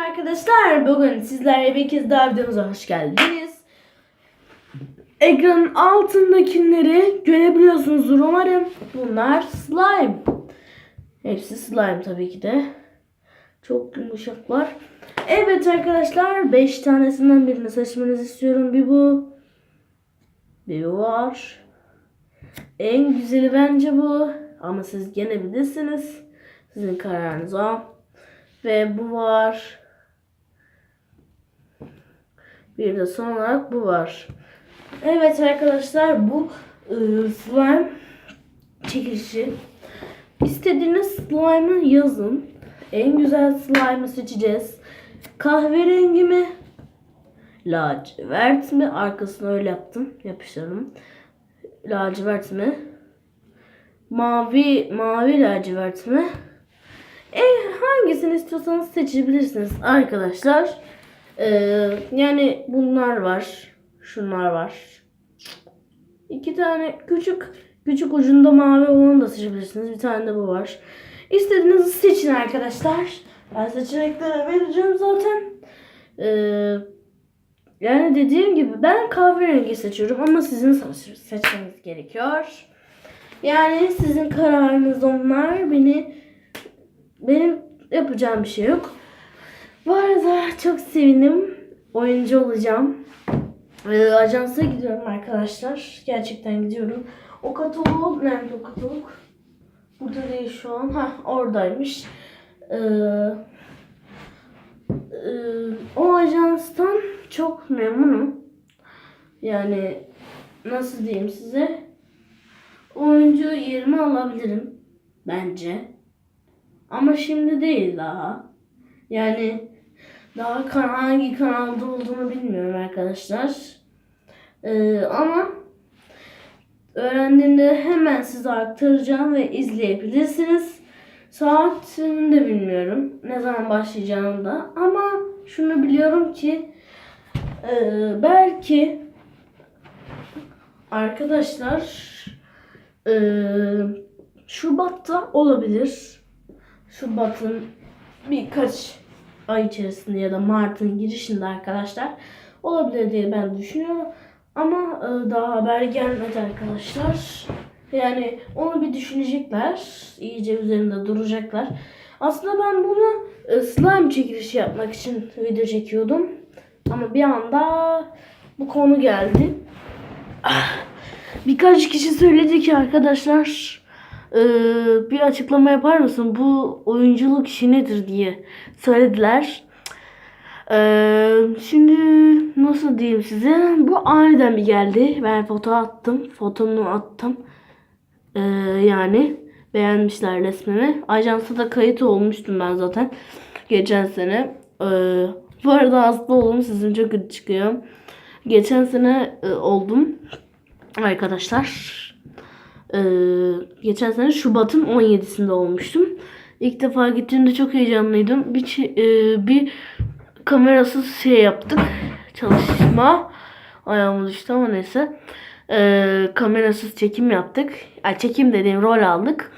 Arkadaşlar, bugün sizlerle bir kez daha videomuza hoş geldiniz. Ekranın altındakileri görebiliyorsunuzdur umarım. Bunlar slime. Hepsi slime tabii ki de. Çok yumuşaklar. Evet arkadaşlar, 5 tanesinden birini seçmenizi istiyorum. Bir bu. Bir bu var. En güzeli bence bu. Ama siz gene bilirsiniz. Sizin kararınız o. Ve bu var. Bir de son olarak bu var. Evet arkadaşlar, bu slime çekilişi. İstediğiniz slime'ı yazın. En güzel slime'ı seçeceğiz. Kahverengi mi? Lacivert mi? Arkasını öyle yaptım. Yapıştırdım. Lacivert mi? Mavi lacivert mi? Hangisini istiyorsanız seçebilirsiniz arkadaşlar. Yani bunlar var. Şunlar var. 2 tane küçük ucunda mavi olanı da seçebilirsiniz. Bir tane de bu var. İstediğinizi seçin arkadaşlar. Ben seçenekleri vereceğim zaten. Yani dediğim gibi ben kahverengi seçiyorum ama sizin seçmeniz gerekiyor. Yani sizin kararınız onlar. Benim yapacağım bir şey yok. Bu arada çok sevindim. Oyuncu olacağım. Ajansa gidiyorum arkadaşlar. Gerçekten gidiyorum. O katalog nerede o katalog? Burada değil şu an. Oradaymış. O ajanstan çok memnunum. Yani nasıl diyeyim size? Oyuncu yerimi alabilirim. Bence. Ama şimdi değil daha. Yani daha hangi kanalda olduğunu bilmiyorum arkadaşlar. Ama öğrendiğimde hemen size aktaracağım ve izleyebilirsiniz. Saatini de bilmiyorum. Ne zaman başlayacağını da. Ama şunu biliyorum ki belki arkadaşlar Şubat'ta olabilir. Şubat'ın birkaç ay içerisinde ya da Mart'ın girişinde arkadaşlar olabilir diye ben düşünüyorum. Ama daha haber gelmedi arkadaşlar. Yani onu bir düşünecekler. İyice üzerinde duracaklar. Aslında ben bunu slime çekilişi yapmak için video çekiyordum. Ama bir anda bu konu geldi. Birkaç kişi söyledi ki arkadaşlar bir açıklama yapar mısın? Bu oyunculuk işi nedir diye söylediler. Şimdi nasıl diyeyim size? Bu aniden bir geldi. Ben fotomu attım. Yani beğenmişler resmimi. Ajansa da kayıt olmuştum ben zaten. Geçen sene. Bu arada hasta oldum. Sizin çok kötü çıkıyor. Geçen sene oldum. Arkadaşlar. Geçen sene Şubat'ın 17'sinde olmuştum. İlk defa gittiğimde çok heyecanlıydım. Bir kamerasız yaptık. Çalışma. Ayağımı düştü ama neyse. Kamerasız çekim yaptık. Çekim dediğim rol aldık.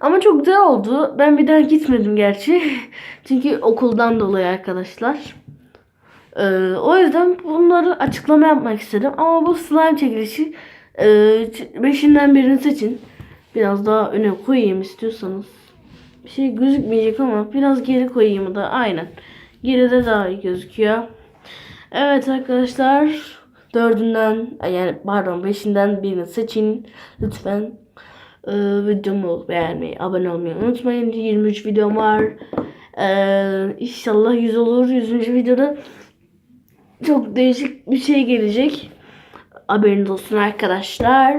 Ama çok güzel oldu. Ben bir daha gitmedim gerçi. Çünkü okuldan dolayı arkadaşlar. O yüzden bunları açıklama yapmak istedim. Ama bu slime çekilişi 5'inden birini seçin. Biraz daha öne koyayım istiyorsanız. Bir şey gözükmeyecek ama biraz geri koyayım da aynen. Geride daha iyi gözüküyor. Evet arkadaşlar. 5'inden birini seçin. Lütfen videomu beğenmeyi, abone olmayı unutmayın. 23 videom var. İnşallah 100 olur. 100. videoda çok değişik bir şey gelecek. Haberiniz olsun arkadaşlar.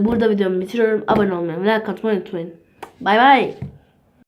Burada videomu bitiriyorum. Abone olmayı, like atmayı unutmayın. Bay bay.